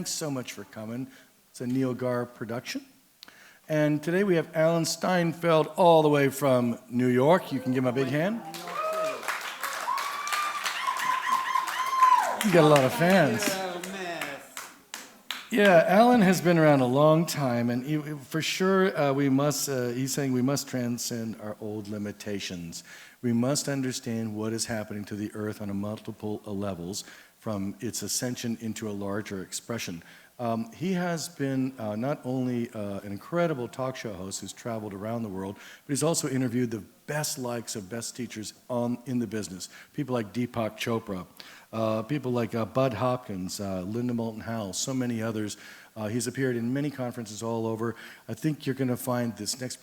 Thanks so much for coming. It's a Neil Gar production. And today we have Alan Steinfeld all the way from New York. You can give him a big hand. You got a lot of fans. Yeah, Alan has been around a long time, and for sure we must, he's saying we must transcend our old limitations. We must understand what is happening to the earth on a multiple levels from its ascension into a larger expression. He has been not only an incredible talk show host who's traveled around the world, but he's also interviewed the best likes of best teachers in the business. People like Deepak Chopra, people like Bud Hopkins, Linda Moulton Howe, so many others. He's appeared in many conferences all over. I think you're going to find this next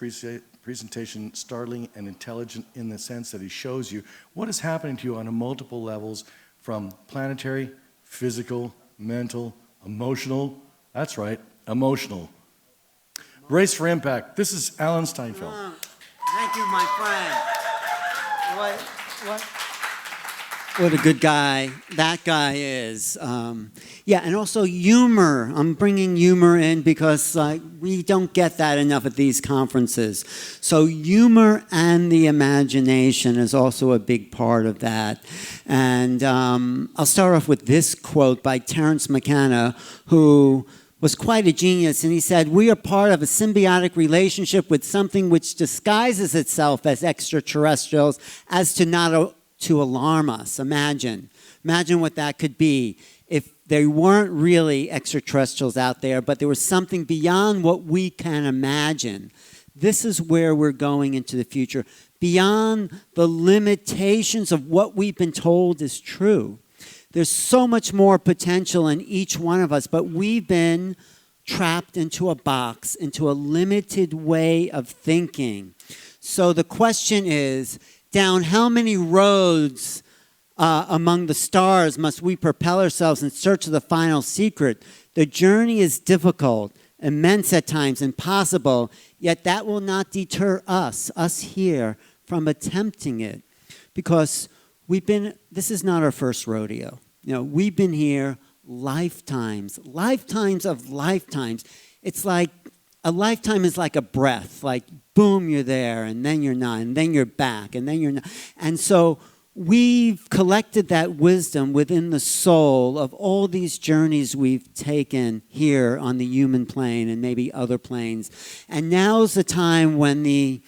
presentation startling and intelligent in the sense that he shows you what is happening to you on a multiple levels, from planetary, physical, mental, emotional. That's right, emotional. Brace for impact. This is Alan Steinfeld. Thank you, my friend. What a good guy that guy is. Yeah, and also humor. I'm bringing humor in because we don't get that enough at these conferences. So humor and the imagination is also a big part of that. And I'll start off with this quote by Terence McKenna, who was quite a genius, and he said, "We are part of a symbiotic relationship with something which disguises itself as extraterrestrials as to alarm us." Imagine what that could be if there weren't really extraterrestrials out there, but there was something beyond what we can imagine. This is where we're going into the future, beyond the limitations of what we've been told is true. There's so much more potential in each one of us, but we've been trapped into a box, into a limited way of thinking. So the question is, down how many roads among the stars must we propel ourselves in search of the final secret? The journey is difficult, immense at times, impossible, yet that will not deter us here, from attempting it. Because this is not our first rodeo. You know, we've been here lifetimes of lifetimes. It's like a lifetime is like a breath, like boom, you're there, and then you're not, and then you're back, and then you're not. And so we've collected that wisdom within the soul of all these journeys we've taken here on the human plane and maybe other planes. And now's the time when the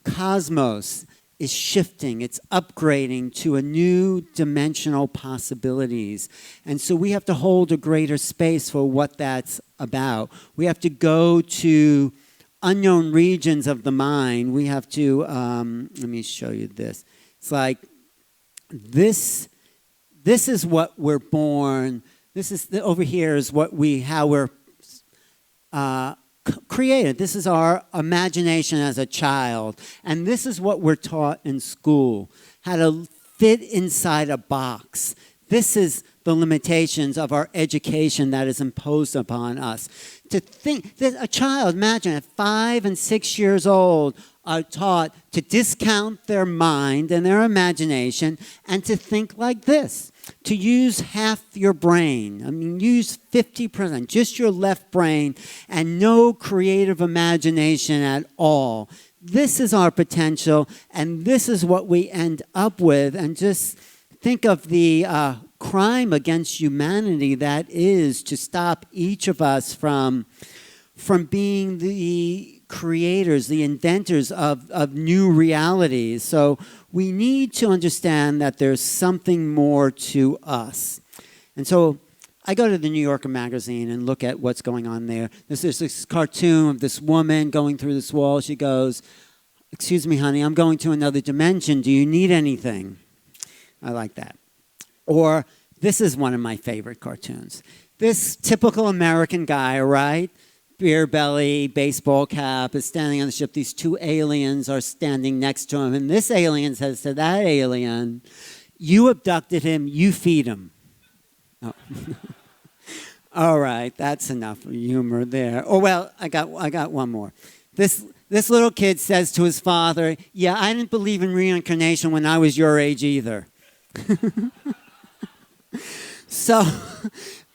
cosmos is shifting, it's upgrading to a new dimensional possibilities. And so we have to hold a greater space for what that's about. We have to go to unknown regions of the mind. We have to, let me show you this. It's like, this is what we're born. Over here is how we're created. This is our imagination as a child. And this is what we're taught in school, how to fit inside a box. This is the limitations of our education that is imposed upon us. To think that a child, imagine at 5 and 6 years old, are taught to discount their mind and their imagination and to think like this. To use half your brain. I mean, use 50%, just your left brain, and no creative imagination at all. This is our potential, and this is what we end up with. And just think of the crime against humanity that is to stop each of us from being the creators, the inventors of new realities. So we need to understand that there's something more to us. And so I go to the New Yorker magazine and look at what's going on there. There's this cartoon of this woman going through this wall. She goes, "Excuse me, honey, I'm going to another dimension. Do you need anything?" I like that. Or this is one of my favorite cartoons. This typical American guy, right? Beer belly, baseball cap, is standing on the ship. These two aliens are standing next to him. And this alien says to that alien, "You abducted him, you feed him." Oh. All right, that's enough humor there. Oh, well, I got one more. This little kid says to his father, "Yeah, I didn't believe in reincarnation when I was your age either." So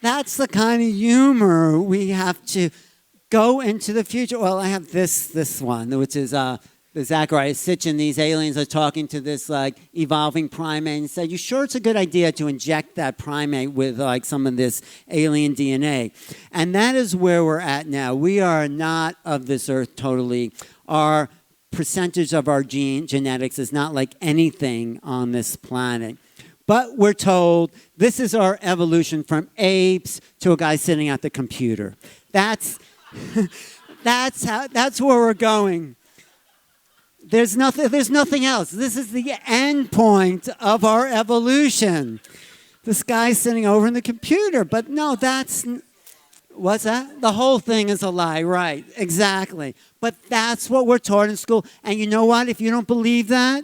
That's the kind of humor we have to go into the future. Well, I have this one, which is the Zachariah Sitchin. These aliens are talking to this evolving primate and said, "You sure it's a good idea to inject that primate with some of this alien DNA?" And that is where we're at now. We are not of this earth totally. Our percentage of our genetics is not like anything on this planet. But we're told this is our evolution from apes to a guy sitting at the computer. That's where we're going. There's nothing else. This is the end point of our evolution. This guy sitting over in the computer. But no, what's that? The whole thing is a lie, right? Exactly. But that's what we're taught in school. And you know what? If you don't believe that,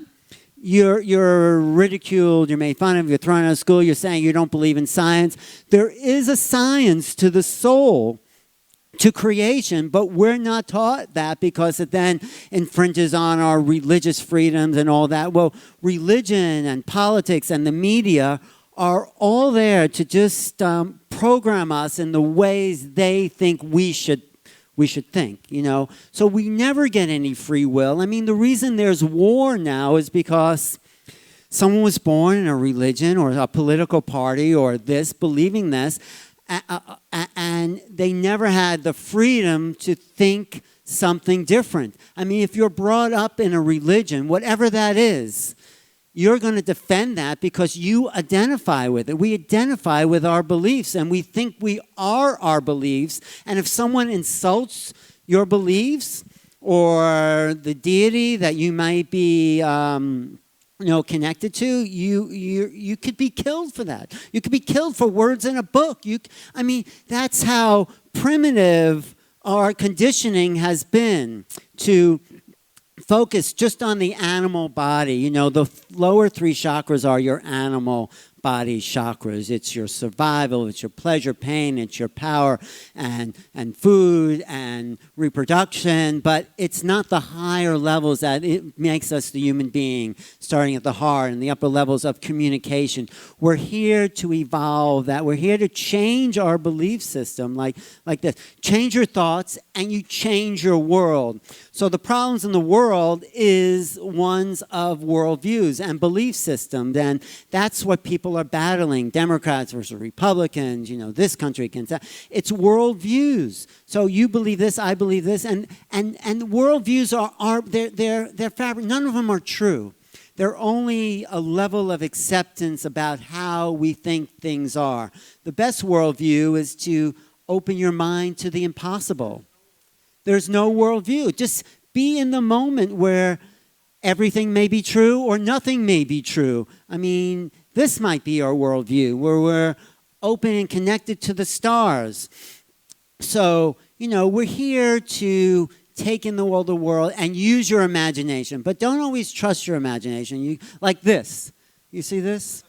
you're ridiculed, you're made fun of, you're thrown out of school, you're saying you don't believe in science. There is a science to the soul, to creation, but we're not taught that because it then infringes on our religious freedoms and all that. Well, religion and politics and the media are all there to just program us in the ways they think we should think, So we never get any free will. I mean, the reason there's war now is because someone was born in a religion or a political party or believing this, and they never had the freedom to think something different. I mean, if you're brought up in a religion, whatever that is, you're going to defend that because you identify with it. We identify with our beliefs, and we think we are our beliefs. And if someone insults your beliefs or the deity that you might be connected to, you could be killed for that. You could be killed for words in a book. That's how primitive our conditioning has been to focus just on the animal body. The lower three chakras are your animal body chakras. It's your survival, it's your pleasure, pain, it's your power and food and reproduction, but it's not the higher levels that it makes us the human being, starting at the heart and the upper levels of communication. We're here to evolve that. We're here to change our belief system like this. Change your thoughts and you change your world. So the problems in the world is ones of worldviews and belief systems, and that's what people are battling. Democrats versus Republicans, this country against that. It's worldviews. So you believe this, I believe this, and worldviews are they're fabric. None of them are true. They're only a level of acceptance about how we think things are. The best worldview is to open your mind to the impossible. There's no worldview. Just be in the moment where everything may be true or nothing may be true. This might be our worldview, where we're open and connected to the stars. So, we're here to take in the world and use your imagination. But don't always trust your imagination. Like this. You see this?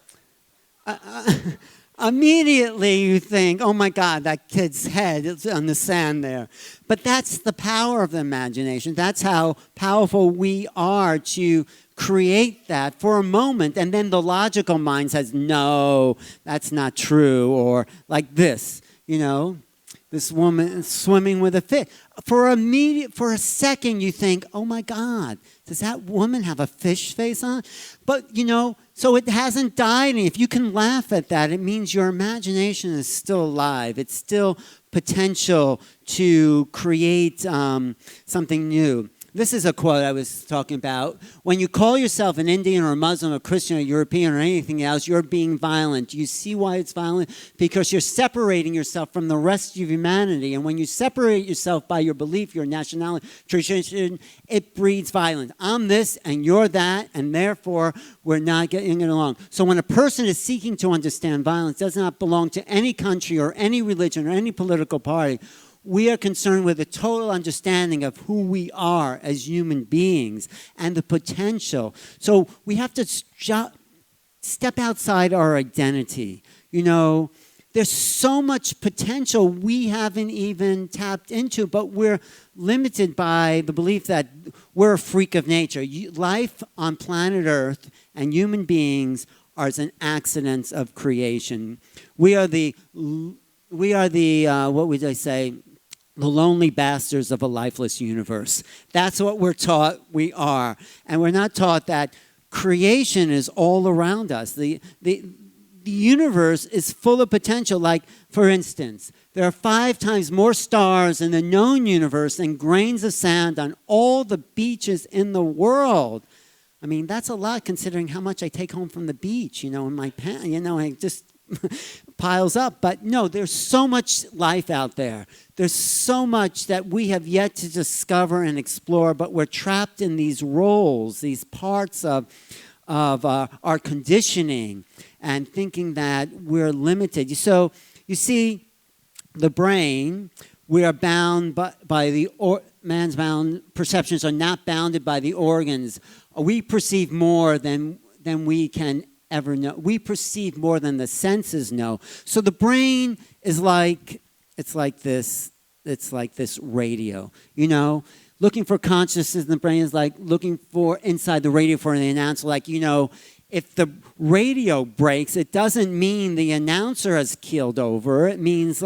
Immediately you think, oh my God, that kid's head is on the sand there. But that's the power of the imagination. That's how powerful we are to create that for a moment, and then the logical mind says, no, that's not true, or like this, this woman is swimming with a fish. For a second you think, oh my God, does that woman have a fish face on? But, so it hasn't died, and if you can laugh at that, it means your imagination is still alive. It's still potential to create something new. This is a quote I was talking about. When you call yourself an Indian or a Muslim or Christian or European or anything else, you're being violent. You see why it's violent? Because you're separating yourself from the rest of humanity. And when you separate yourself by your belief, your nationality, tradition, it breeds violence. I'm this and you're that, and therefore we're not getting it along. So when a person is seeking to understand violence, does not belong to any country or any religion or any political party. We are concerned with a total understanding of who we are as human beings and the potential. So we have to step outside our identity. There's so much potential we haven't even tapped into, but we're limited by the belief that we're a freak of nature. Life on planet Earth and human beings are an accident of creation. We are the what would I say, the lonely bastards of a lifeless universe. That's what we're taught we are. And we're not taught that creation is all around us. The universe is full of potential. Like, for instance, there are 5 times more stars in the known universe than grains of sand on all the beaches in the world. I mean, that's a lot considering how much I take home from the beach, in my pants. I just piles up. But no, there's so much life out there. There's so much that we have yet to discover and explore, but we're trapped in these roles, these parts of our conditioning, and thinking that we're limited. So you see, the brain, we are bound by man's bound perceptions are not bounded by the organs. We perceive more than we can ever know. We perceive more than the senses know. So the brain is like this radio, looking for consciousness in the brain is like looking for inside the radio for the announcer. Like, if the radio breaks, it doesn't mean the announcer has keeled over. It means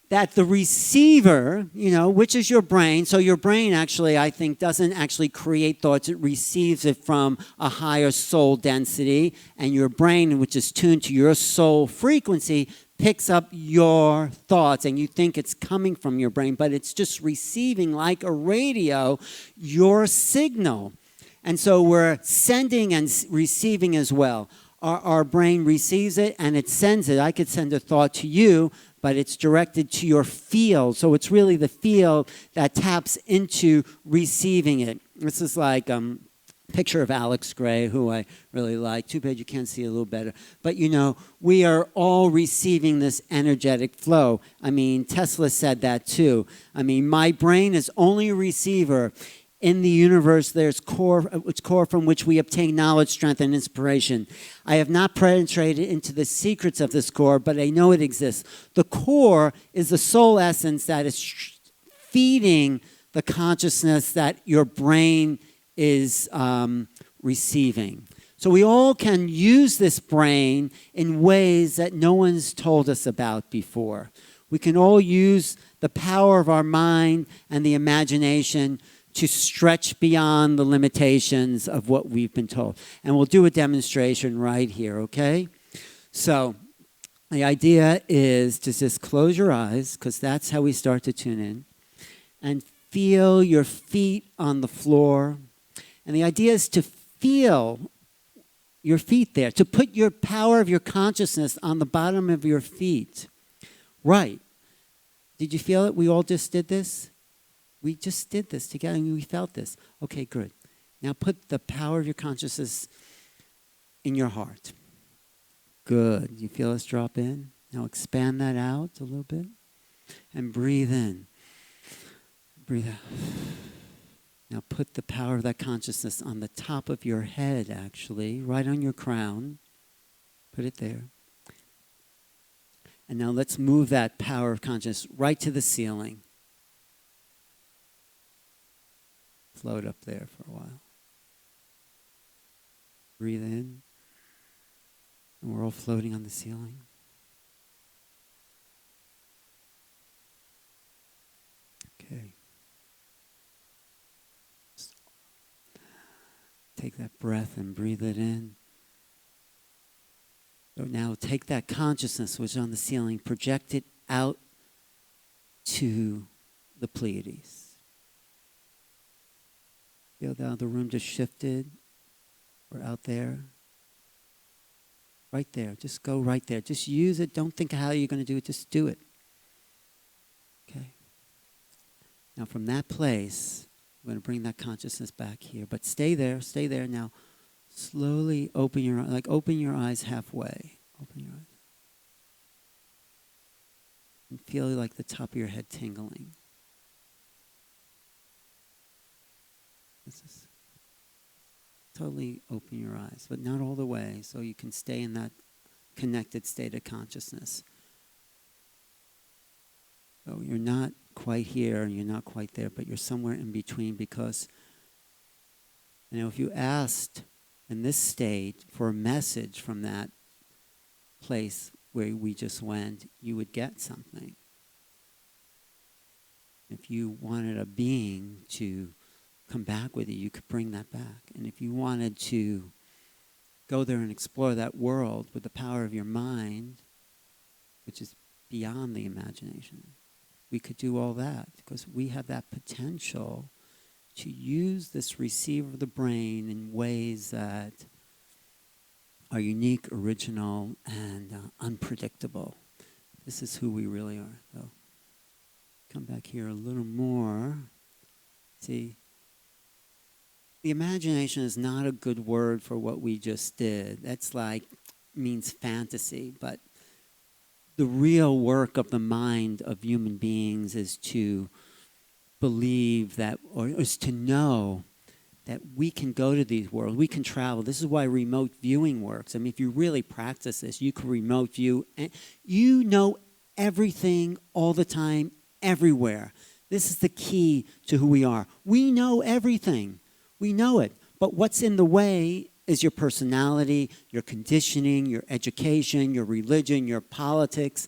that the receiver, which is your brain. So your brain actually, I think, doesn't actually create thoughts. It receives it from a higher soul density. And your brain, which is tuned to your soul frequency, picks up your thoughts. And you think it's coming from your brain, but it's just receiving, like a radio, your signal. And so we're sending and receiving as well. Our brain receives it and it sends it. I could send a thought to you, but it's directed to your field. So it's really the field that taps into receiving it. This is like a picture of Alex Gray, who I really like. Too bad you can't see a little better. But we are all receiving this energetic flow. I mean, Tesla said that too. I mean, my brain is only a receiver. In the universe, there's core from which we obtain knowledge, strength, and inspiration. I have not penetrated into the secrets of this core, but I know it exists. The core is the soul essence that is feeding the consciousness that your brain is receiving. So we all can use this brain in ways that no one's told us about before. We can all use the power of our mind and the imagination to stretch beyond the limitations of what we've been told. And we'll do a demonstration right here, okay? So the idea is to just close your eyes, because that's how we start to tune in, and feel your feet on the floor. And the idea is to feel your feet there, to put your power of your consciousness on the bottom of your feet. Right. Did you feel it? We all just did this? We just did this together and we felt this. Okay, good. Now put the power of your consciousness in your heart. Good. You feel us drop in? Now expand that out a little bit and breathe in. Breathe out. Now put the power of that consciousness on the top of your head, actually, right on your crown. Put it there. And now let's move that power of consciousness right to the ceiling. Float up there for a while. Breathe in. And we're all floating on the ceiling. Okay. Take that breath and breathe it in. So now take that consciousness which is on the ceiling, project it out to the Pleiades. Feel how the room just shifted. Or out there. Right there. Just go right there. Just use it. Don't think of how you're going to do it. Just do it. Okay. Now from that place, I'm going to bring that consciousness back here. But stay there. Stay there. Now slowly open your eyes. Like open your eyes halfway. Open your eyes. And feel like the top of your head tingling. This is totally open your eyes, but not all the way, so you can stay in that connected state of consciousness. So you're not quite here and you're not quite there, but you're somewhere in between, because if you asked in this state for a message from that place, where we just went, you would get something. If you wanted a being to come back with you, you could bring that back. And if you wanted to go there and explore that world with the power of your mind, which is beyond the imagination, we could do all that because we have that potential to use this receiver of the brain in ways that are unique, original, and unpredictable. This is who we really are. So, come back here a little more. See, the imagination is not a good word for what we just did. That's like, means fantasy, but the real work of the mind of human beings is to believe that, or is to know that we can go to these worlds, we can travel. This is why remote viewing works. I mean, if you really practice this, you can remote view, and you know everything all the time, everywhere. This is the key to who we are. We know everything. We know it. But what's in the way is your personality, your conditioning, your education, your religion, your politics.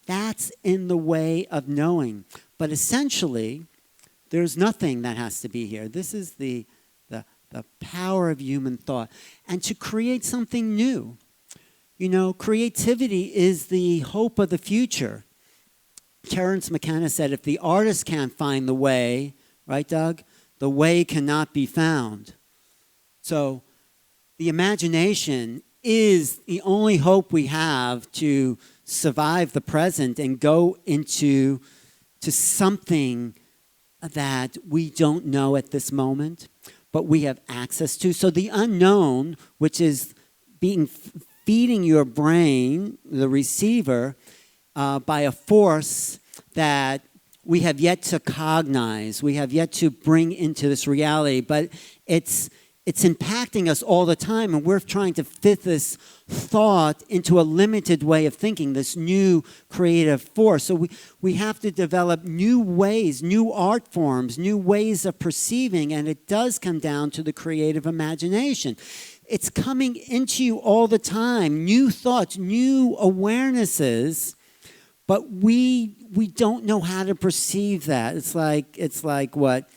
That's in the way of knowing. But essentially, there's nothing that has to be here. This is the power of human thought. And to create something new. You know, creativity is the hope of the future. Terence McKenna said, if the artist can't find the way, right, Doug? The way cannot be found. So the imagination is the only hope we have to survive the present and go into something that we don't know at this moment, but we have access to. So the unknown, which is feeding your brain, the receiver, by a force that we have yet to cognize, we have yet to bring into this reality, but it's impacting us all the time, and we're trying to fit this thought into a limited way of thinking, this new creative force. So we have to develop new ways, new art forms, new ways of perceiving, and it does come down to the creative imagination. It's coming into you all the time, new thoughts, new awarenesses, but we don't know how to perceive that. It's like what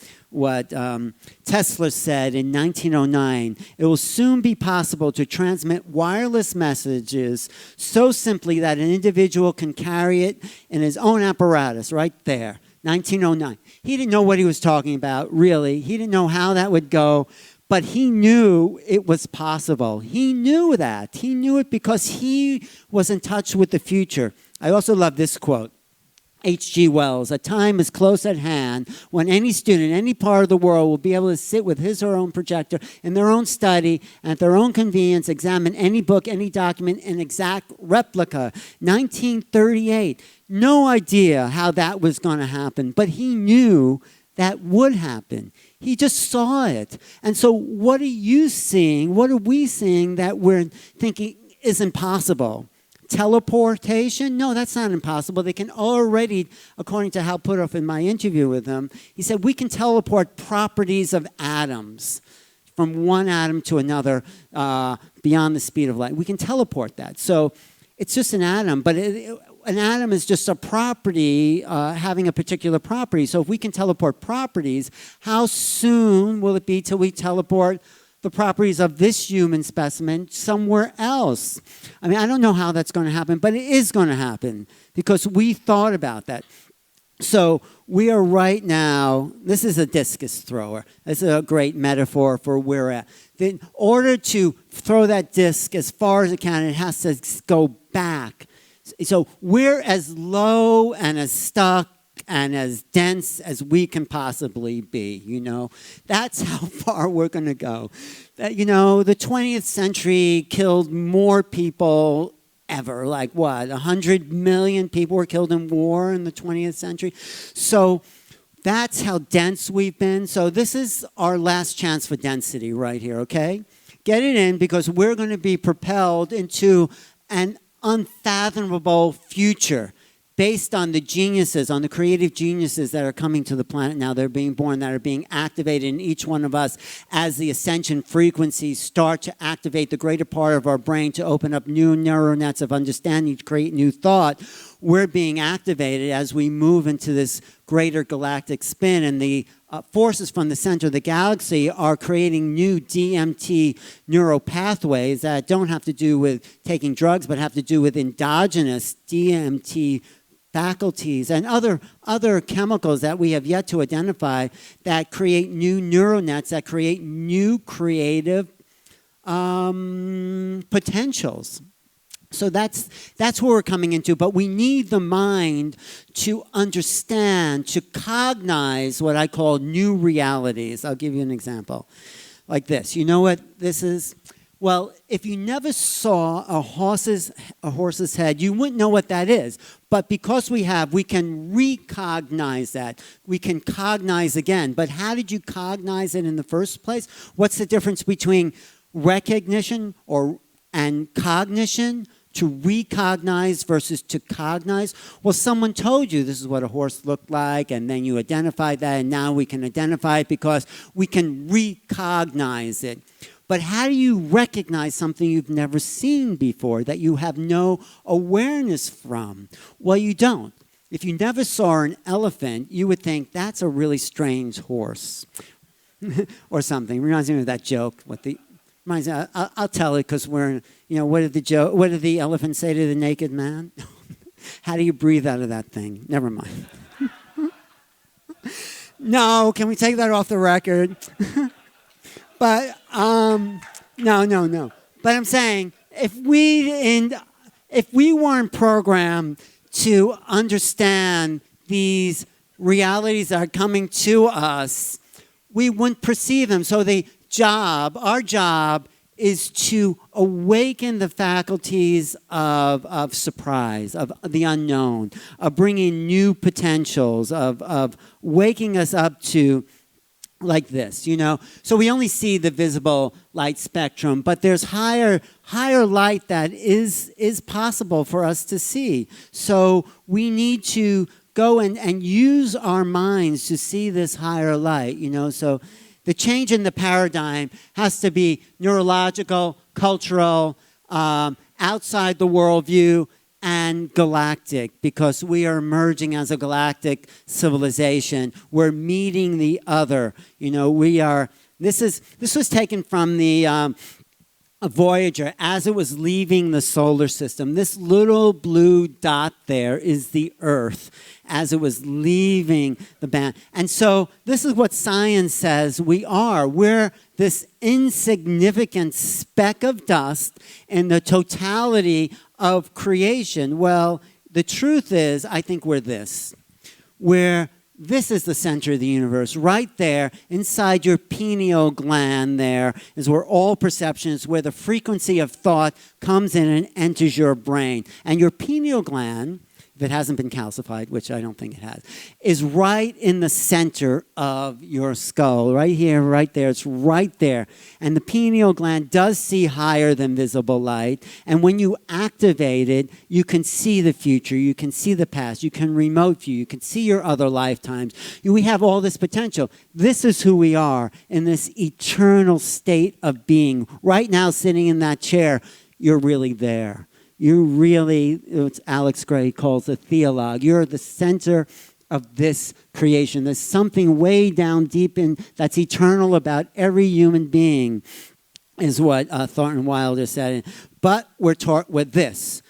Tesla said in 1909. It will soon be possible to transmit wireless messages so simply that an individual can carry it in his own apparatus right there. 1909. He didn't know what he was talking about, really. He didn't know how that would go, but he knew it was possible. He knew that. He knew it because he was in touch with the future. I also love this quote. H.G. Wells, a time is close at hand when any student in any part of the world will be able to sit with his or her own projector in their own study and at their own convenience examine any book, any document in exact replica. 1938. No idea how that was going to happen, but he knew that would happen. He just saw it. And so what are you seeing? What are we seeing that we're thinking is impossible? Teleportation? No, that's not impossible. They can already, according to Hal Puthoff in my interview with him, he said we can teleport properties of atoms from one atom to another beyond the speed of light. We can teleport that. So it's just an atom, but an atom is just a property having a particular property. So if we can teleport properties, how soon will it be till we teleport the properties of this human specimen somewhere else? I mean, I don't know how that's going to happen, but it is going to happen because we thought about that. So we are right now, this is a discus thrower. This is a great metaphor for where we're at. In order to throw that disc as far as it can, it has to go back. So we're as low and as stuck and as dense as we can possibly be, you know. That's how far we're going to go. That, you know, the 20th century killed more people ever. Like what, 100 million people were killed in war in the 20th century? So that's how dense we've been. So this is our last chance for density right here, okay? Get it in because we're going to be propelled into an unfathomable future based on the geniuses, on the creative geniuses that are coming to the planet now, they're being born, that are being activated in each one of us as the ascension frequencies start to activate the greater part of our brain to open up new neural nets of understanding, to create new thought. We're being activated as we move into this greater galactic spin, and the forces from the center of the galaxy are creating new DMT neural pathways that don't have to do with taking drugs, but have to do with endogenous DMT faculties and other chemicals that we have yet to identify that create new neural nets, that create new creative potentials. So that's what we're coming into, but we need the mind to understand, to cognize what I call new realities. I'll give you an example like this. You know what this is? Well, if you never saw a horse's head, you wouldn't know what that is. But because we can recognize that. We can cognize again. But how did you cognize it in the first place? What's the difference between recognition and cognition? To recognize versus to cognize? Well, someone told you this is what a horse looked like, and then you identified that, and now we can identify it because we can recognize it. But how do you recognize something you've never seen before, that you have no awareness from? Well, you don't. If you never saw an elephant, you would think that's a really strange horse or something. Reminds me of that joke. I'll tell it because we're, what did the elephant say to the naked man? How do you breathe out of that thing? Never mind. No, can we take that off the record? But, no. But I'm saying, if we weren't programmed to understand these realities that are coming to us, we wouldn't perceive them. So our job is to awaken the faculties of surprise, of the unknown, of bringing new potentials, of waking us up to like this, So we only see the visible light spectrum, but there's higher light that is possible for us to see. So we need to go and use our minds to see this higher light, So the change in the paradigm has to be neurological, cultural, outside the worldview, and galactic, because we are emerging as a galactic civilization. We're meeting the other. This was taken from the Voyager as it was leaving the solar system. This little blue dot there is the Earth as it was leaving the band. And so this is what science says we are. We're this insignificant speck of dust in the totality of creation. Well, the truth is, I think we're this. This is the center of the universe. Right there, inside your pineal gland there, is where all perception is, where the frequency of thought comes in and enters your brain. And your pineal gland, if it hasn't been calcified, which I don't think it has, is right in the center of your skull. Right here, right there. It's right there. And the pineal gland does see higher than visible light. And when you activate it, you can see the future. You can see the past. You can remote view. You can see your other lifetimes. We have all this potential. This is who we are in this eternal state of being. Right now, sitting in that chair, you're really there. It's Alex Gray calls a theologue. You're the center of this creation. There's something way down deep in that's eternal about every human being, is what Thornton Wilder said. But we're taught with this.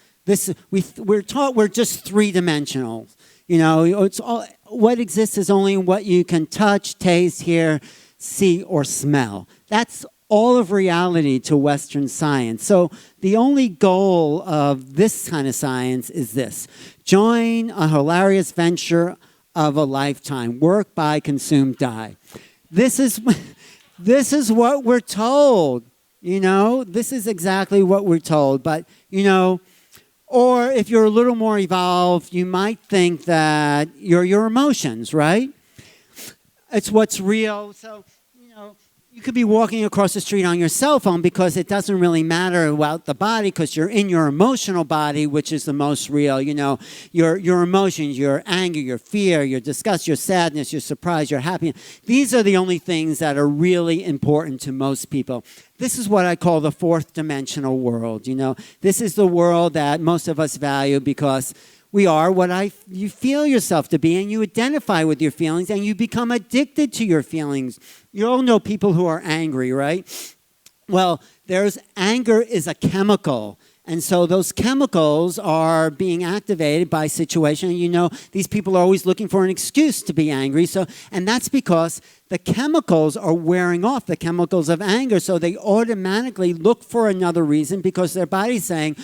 We're taught we're just three-dimensional. It's all what exists is only what you can touch, taste, hear, see, or smell. That's all of reality to Western science. So the only goal of this kind of science is this: join a hilarious venture of a lifetime. Work, buy, consume, die. This is what we're told. This is exactly what we're told. But, or if you're a little more evolved, you might think that you're your emotions, right? It's what's real. So, You could be walking across the street on your cell phone because it doesn't really matter about the body because you're in your emotional body, which is the most real. You know, your emotions, your anger, your fear, your disgust, your sadness, your surprise, your happiness. These are the only things that are really important to most people. This is what I call the fourth dimensional world. You know, this is the world that most of us value because we are what you feel yourself to be, and you identify with your feelings, and you become addicted to your feelings. You all know people who are angry, right? Well, anger is a chemical, and so those chemicals are being activated by situation. And you know, these people are always looking for an excuse to be angry. And that's because the chemicals are wearing off, the chemicals of anger, so they automatically look for another reason because their body's saying,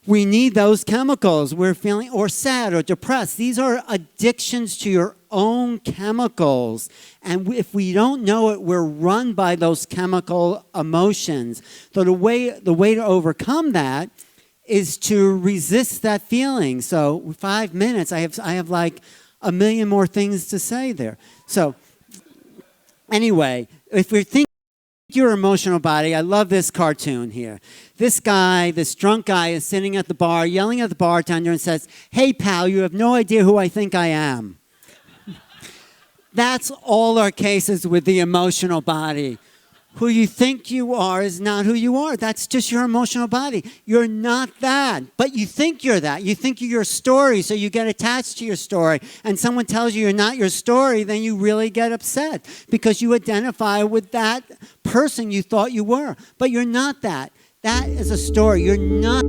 we need those chemicals. We're feeling or sad or depressed. These are addictions to your own chemicals. And if we don't know it, we're run by those chemical emotions. So the way to overcome that is to resist that feeling. So 5 minutes, I have like a million more things to say there. So anyway, if we're thinking your emotional body, I love this cartoon here. This drunk guy is sitting at the bar, yelling at the bartender and says, "Hey pal, you have no idea who I think I am." That's all our cases with the emotional body. Who you think you are is not who you are. That's just your emotional body. You're not that, but you think you're that. You think you're your story, so you get attached to your story. And someone tells you you're not your story, then you really get upset because you identify with that person you thought you were. But you're not that. That is a story. You're not.